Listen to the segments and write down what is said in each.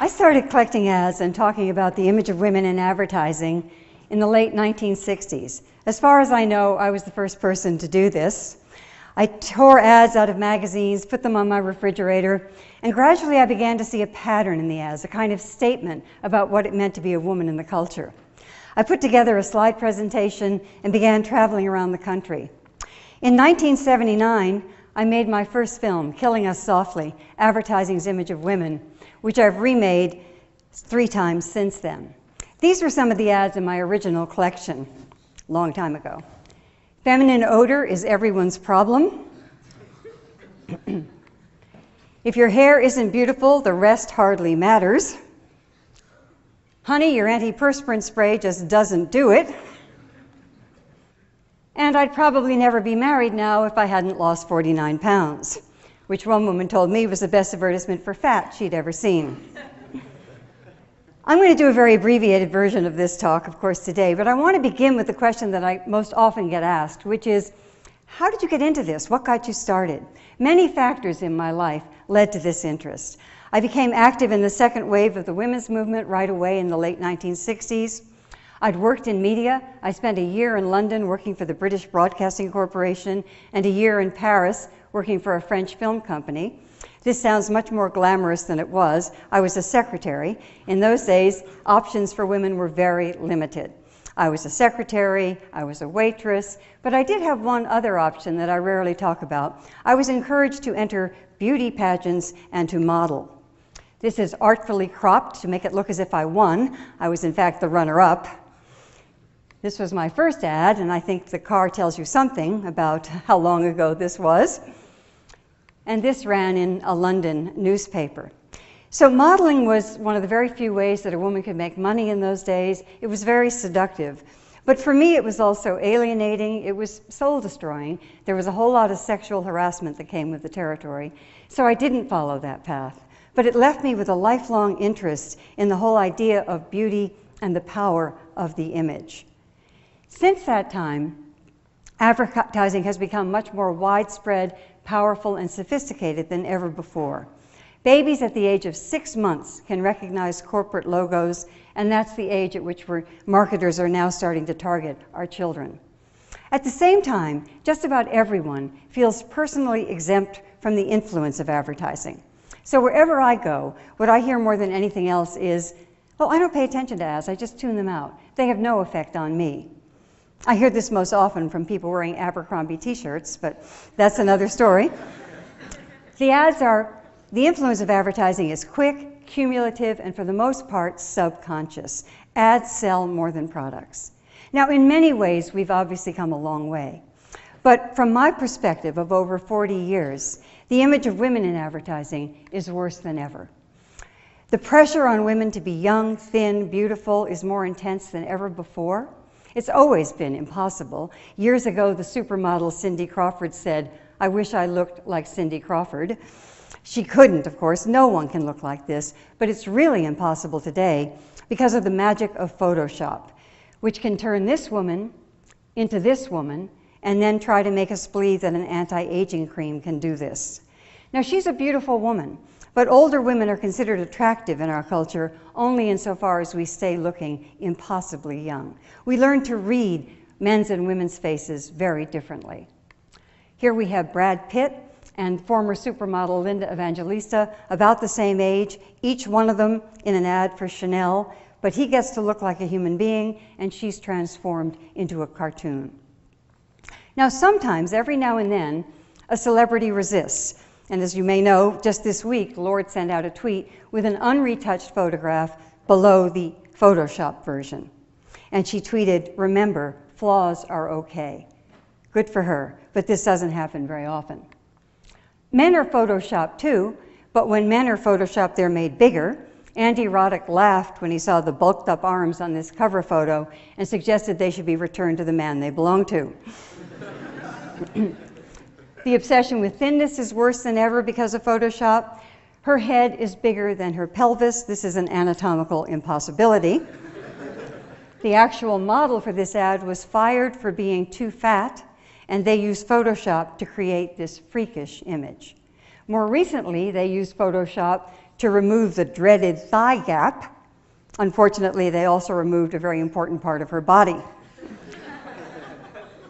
I started collecting ads and talking about the image of women in advertising in the late 1960s. As far as I know, I was the first person to do this. I tore ads out of magazines, put them on my refrigerator, and gradually I began to see a pattern in the ads, a kind of statement about what it meant to be a woman in the culture. I put together a slide presentation and began traveling around the country. In 1979, I made my first film, Killing Us Softly, Advertising's Image of Women, which I've remade 3 times since then. These were some of the ads in my original collection, a long time ago. Feminine odor is everyone's problem. If your hair isn't beautiful, the rest hardly matters. Honey, your antiperspirant spray just doesn't do it. And I'd probably never be married now if I hadn't lost 49 pounds, which one woman told me was the best advertisement for fat she'd ever seen. I'm going to do a very abbreviated version of this talk, of course, today, but I want to begin with the question that I most often get asked, which is, how did you get into this? What got you started? Many factors in my life led to this interest. I became active in the second wave of the women's movement right away in the late 1960s. I'd worked in media. I spent a year in London working for the British Broadcasting Corporation and a year in Paris working for a French film company. This sounds much more glamorous than it was. I was a secretary. In those days, options for women were very limited. I was a secretary, I was a waitress, but I did have one other option that I rarely talk about. I was encouraged to enter beauty pageants and to model. This is artfully cropped to make it look as if I won. I was in fact the runner-up. This was my first ad, and I think the car tells you something about how long ago this was. And this ran in a London newspaper. So modeling was one of the very few ways that a woman could make money in those days. It was very seductive. But for me, it was also alienating. It was soul-destroying. There was a whole lot of sexual harassment that came with the territory. So I didn't follow that path. But it left me with a lifelong interest in the whole idea of beauty and the power of the image. Since that time, advertising has become much more widespread, powerful, and sophisticated than ever before. Babies at the age of 6 months can recognize corporate logos, and that's the age at which marketers are now starting to target our children. At the same time, just about everyone feels personally exempt from the influence of advertising. So wherever I go, what I hear more than anything else is, well, I don't pay attention to ads, I just tune them out. They have no effect on me. I hear this most often from people wearing Abercrombie t-shirts, but that's another story. The influence of advertising is quick, cumulative, and for the most part, subconscious. Ads sell more than products. Now, in many ways, we've obviously come a long way. But from my perspective of over 40 years, the image of women in advertising is worse than ever. The pressure on women to be young, thin, beautiful is more intense than ever before. It's always been impossible. Years ago, the supermodel Cindy Crawford said, "I wish I looked like Cindy Crawford." She couldn't, of course. No one can look like this, but it's really impossible today because of the magic of Photoshop, which can turn this woman into this woman and then try to make us believe that an anti-aging cream can do this. Now, she's a beautiful woman, but older women are considered attractive in our culture only insofar as we stay looking impossibly young. We learn to read men's and women's faces very differently. Here we have Brad Pitt and former supermodel Linda Evangelista, about the same age, each one of them in an ad for Chanel, but he gets to look like a human being and she's transformed into a cartoon. Now sometimes, every now and then, a celebrity resists. And as you may know, just this week, Lorde sent out a tweet with an unretouched photograph below the Photoshop version. And she tweeted, "Remember, flaws are okay." Good for her, but this doesn't happen very often. Men are Photoshopped too, but when men are Photoshopped, they're made bigger. Andy Roddick laughed when he saw the bulked up arms on this cover photo and suggested they should be returned to the man they belong to. The obsession with thinness is worse than ever because of Photoshop. Her head is bigger than her pelvis. This is an anatomical impossibility. The actual model for this ad was fired for being too fat, and they used Photoshop to create this freakish image. More recently, they used Photoshop to remove the dreaded thigh gap. Unfortunately, they also removed a very important part of her body.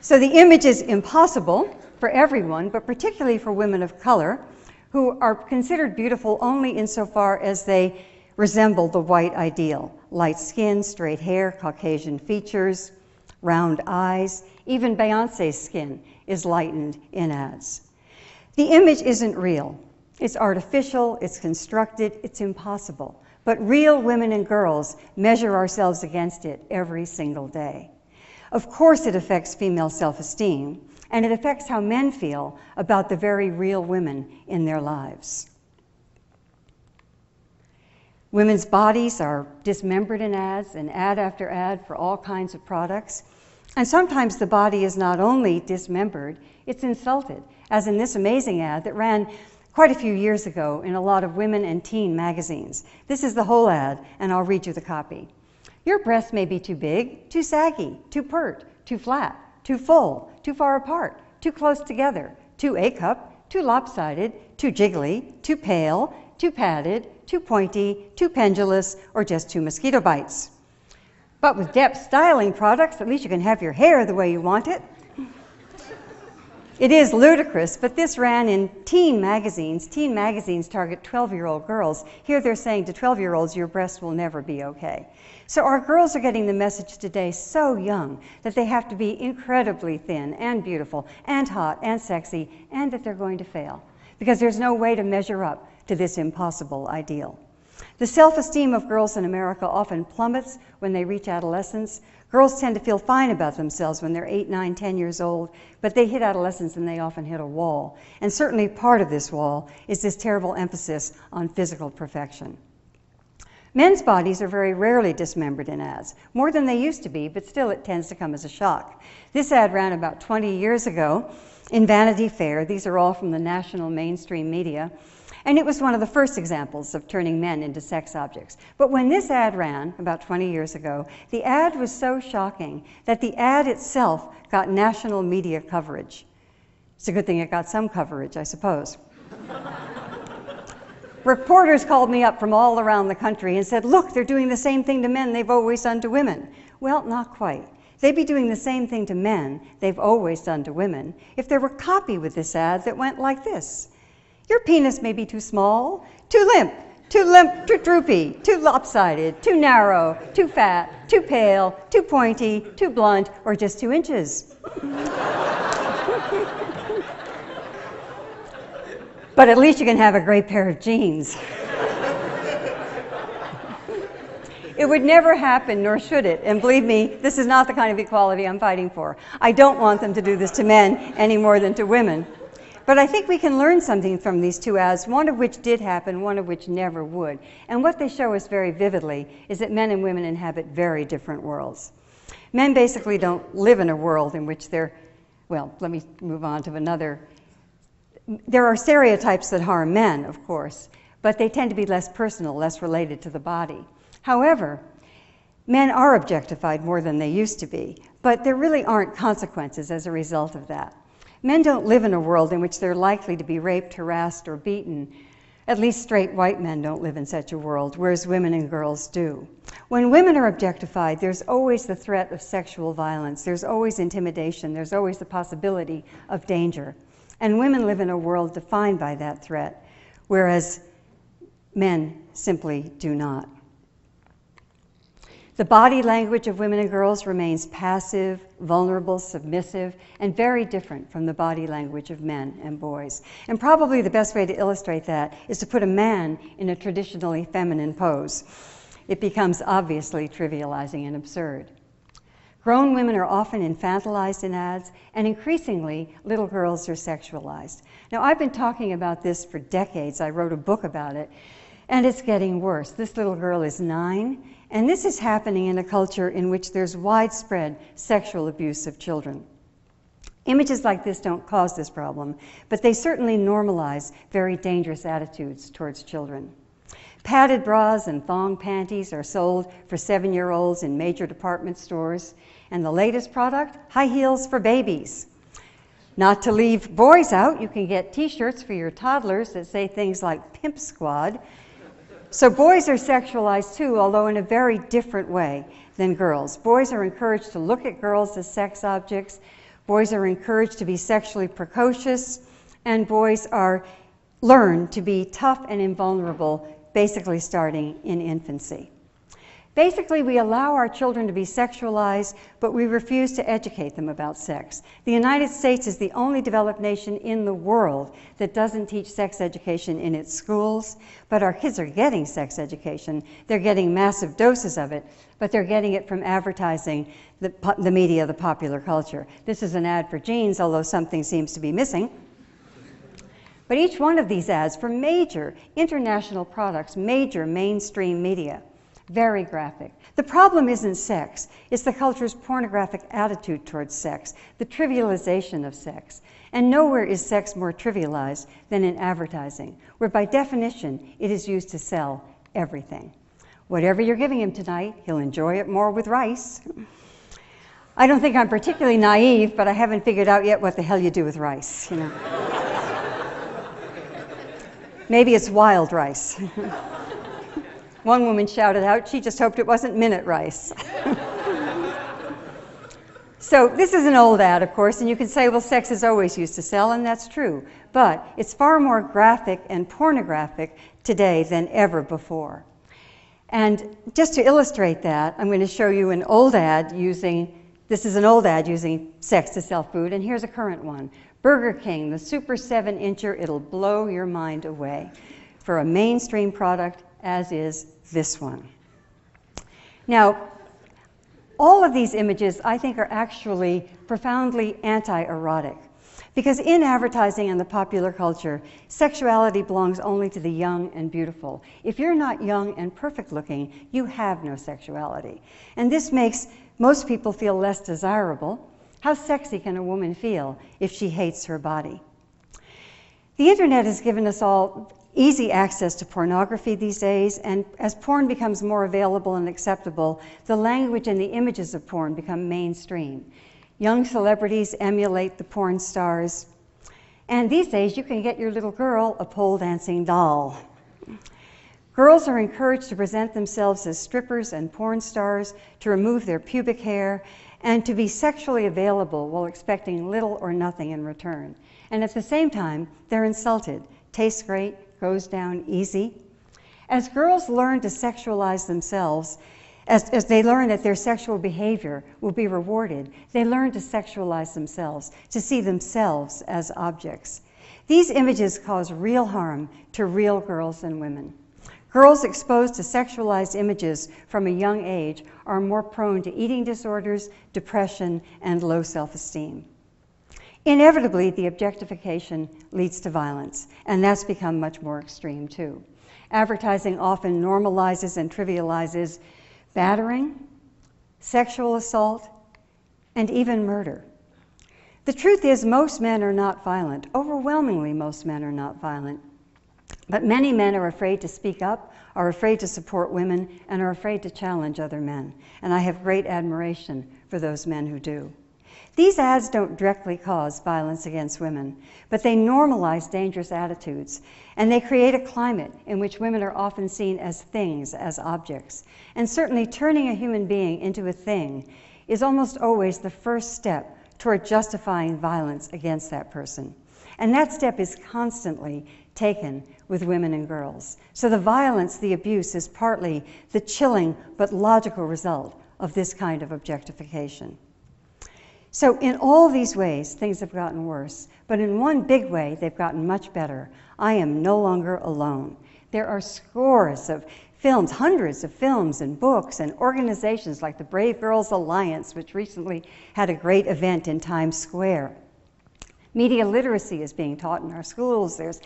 So the image is impossible for everyone, but particularly for women of color, who are considered beautiful only insofar as they resemble the white ideal. Light skin, straight hair, Caucasian features, round eyes. Even Beyoncé's skin is lightened in ads. The image isn't real. It's artificial, it's constructed, it's impossible. But real women and girls measure ourselves against it every single day. Of course it affects female self-esteem, and it affects how men feel about the very real women in their lives. Women's bodies are dismembered in ads, and ad after ad for all kinds of products. And sometimes the body is not only dismembered, it's insulted, as in this amazing ad that ran quite a few years ago in a lot of women and teen magazines. This is the whole ad, and I'll read you the copy. Your breasts may be too big, too saggy, too pert, too flat, too full, too far apart, too close together, too A-cup, too lopsided, too jiggly, too pale, too padded, too pointy, too pendulous, or just too mosquito bites. But with depth styling products, at least you can have your hair the way you want it. It is ludicrous, but this ran in teen magazines. Teen magazines target 12-year-old girls. Here they're saying to 12-year-olds, your breasts will never be okay. So our girls are getting the message today so young that they have to be incredibly thin and beautiful and hot and sexy, and that they're going to fail, because there's no way to measure up to this impossible ideal. The self-esteem of girls in America often plummets when they reach adolescence. Girls tend to feel fine about themselves when they're 8, 9, 10 years old, but they hit adolescence and they often hit a wall. And certainly part of this wall is this terrible emphasis on physical perfection. Men's bodies are very rarely dismembered in ads, more than they used to be, but still it tends to come as a shock. This ad ran about 20 years ago in Vanity Fair. These are all from the national mainstream media. And it was one of the first examples of turning men into sex objects. But when this ad ran, about 20 years ago, the ad was so shocking that the ad itself got national media coverage. It's a good thing it got some coverage, I suppose. Reporters called me up from all around the country and said, look, they're doing the same thing to men they've always done to women. Well, not quite. They'd be doing the same thing to men they've always done to women if there were copy with this ad that went like this. Your penis may be too small, too limp, too droopy, too lopsided, too narrow, too fat, too pale, too pointy, too blunt, or just 2 inches. But at least you can have a great pair of jeans. It would never happen, nor should it. And believe me, this is not the kind of equality I'm fighting for. I don't want them to do this to men any more than to women. But I think we can learn something from these 2 ads, one of which did happen, one of which never would. And what they show us very vividly is that men and women inhabit very different worlds. Men basically don't live in a world in which they're, well, let me move on to another. There are stereotypes that harm men, of course, but they tend to be less personal, less related to the body. However, men are objectified more than they used to be, but there really aren't consequences as a result of that. Men don't live in a world in which they're likely to be raped, harassed, or beaten. At least straight white men don't live in such a world, whereas women and girls do. When women are objectified, there's always the threat of sexual violence. There's always intimidation. There's always the possibility of danger. And women live in a world defined by that threat, whereas men simply do not. The body language of women and girls remains passive, vulnerable, submissive, and very different from the body language of men and boys. And probably the best way to illustrate that is to put a man in a traditionally feminine pose. It becomes obviously trivializing and absurd. Grown women are often infantilized in ads, and increasingly, little girls are sexualized. Now, I've been talking about this for decades. I wrote a book about it, and it's getting worse. This little girl is 9, and this is happening in a culture in which there's widespread sexual abuse of children. Images like this don't cause this problem, but they certainly normalize very dangerous attitudes towards children. Padded bras and thong panties are sold for 7-year-olds in major department stores. And the latest product, high heels for babies. Not to leave boys out, you can get t-shirts for your toddlers that say things like Pimp Squad. So boys are sexualized too, although in a very different way than girls. Boys are encouraged to look at girls as sex objects. Boys are encouraged to be sexually precocious, and boys are learned to be tough and invulnerable, basically starting in infancy. Basically, we allow our children to be sexualized, but we refuse to educate them about sex. The United States is the only developed nation in the world that doesn't teach sex education in its schools, but our kids are getting sex education. They're getting massive doses of it, but they're getting it from advertising, the media, the popular culture. This is an ad for jeans, although something seems to be missing. But each one of these ads for major international products, major mainstream media, very graphic. The problem isn't sex, it's the culture's pornographic attitude towards sex, the trivialization of sex. And nowhere is sex more trivialized than in advertising, where by definition it is used to sell everything. Whatever you're giving him tonight, he'll enjoy it more with rice. I don't think I'm particularly naive, but I haven't figured out yet what the hell you do with rice, you know. Maybe it's wild rice. One woman shouted out, she just hoped it wasn't minute rice. So this is an old ad, of course, and you can say, well, sex is always used to sell, and that's true. But it's far more graphic and pornographic today than ever before. And just to illustrate that, I'm going to show you an old ad using, this is an old ad using sex to sell food, and here's a current one. Burger King, the Super 7-incher, it'll blow your mind away. For a mainstream product, as is this one. Now, all of these images, I think, are actually profoundly anti-erotic. Because in advertising and the popular culture, sexuality belongs only to the young and beautiful. If you're not young and perfect looking, you have no sexuality. And this makes most people feel less desirable. How sexy can a woman feel if she hates her body? The internet has given us all easy access to pornography these days, and as porn becomes more available and acceptable, the language and the images of porn become mainstream. Young celebrities emulate the porn stars, and these days you can get your little girl a pole dancing doll. Girls are encouraged to present themselves as strippers and porn stars, to remove their pubic hair, and to be sexually available while expecting little or nothing in return. And at the same time, they're insulted. Tastes great, goes down easy. As girls learn to sexualize themselves, as they learn that their sexual behavior will be rewarded, they learn to sexualize themselves, to see themselves as objects. These images cause real harm to real girls and women. Girls exposed to sexualized images from a young age are more prone to eating disorders, depression, and low self-esteem. Inevitably, the objectification leads to violence, and that's become much more extreme too. Advertising often normalizes and trivializes battering, sexual assault, and even murder. The truth is, most men are not violent. Overwhelmingly, most men are not violent. But many men are afraid to speak up, are afraid to support women, and are afraid to challenge other men. And I have great admiration for those men who do. These ads don't directly cause violence against women, but they normalize dangerous attitudes, and they create a climate in which women are often seen as things, as objects. And certainly turning a human being into a thing is almost always the first step toward justifying violence against that person. And that step is constantly taken with women and girls. So the violence, the abuse, is partly the chilling but logical result of this kind of objectification. So in all these ways, things have gotten worse, but in one big way, they've gotten much better. I am no longer alone. There are scores of films, hundreds of films and books and organizations like the Brave Girls Alliance, which recently had a great event in Times Square. Media literacy is being taught in our schools. There's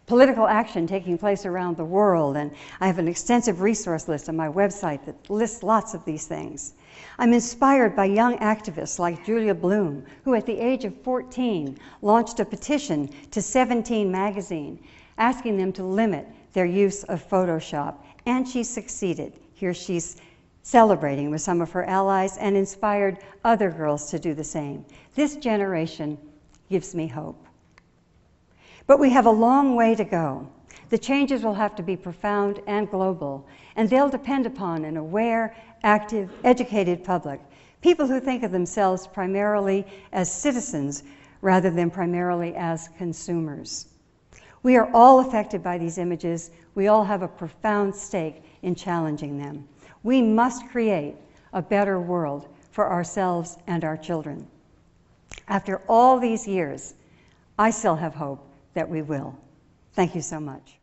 political action taking place around the world, and I have an extensive resource list on my website that lists lots of these things. I'm inspired by young activists like Julia Bloom, who at the age of 14 launched a petition to 17 magazine, asking them to limit their use of Photoshop, and she succeeded. Here she's celebrating with some of her allies and inspired other girls to do the same. This generation gives me hope. But we have a long way to go. The changes will have to be profound and global, and they'll depend upon an aware, active, educated public, people who think of themselves primarily as citizens rather than primarily as consumers. We are all affected by these images. We all have a profound stake in challenging them. We must create a better world for ourselves and our children. After all these years, I still have hope that we will. Thank you so much.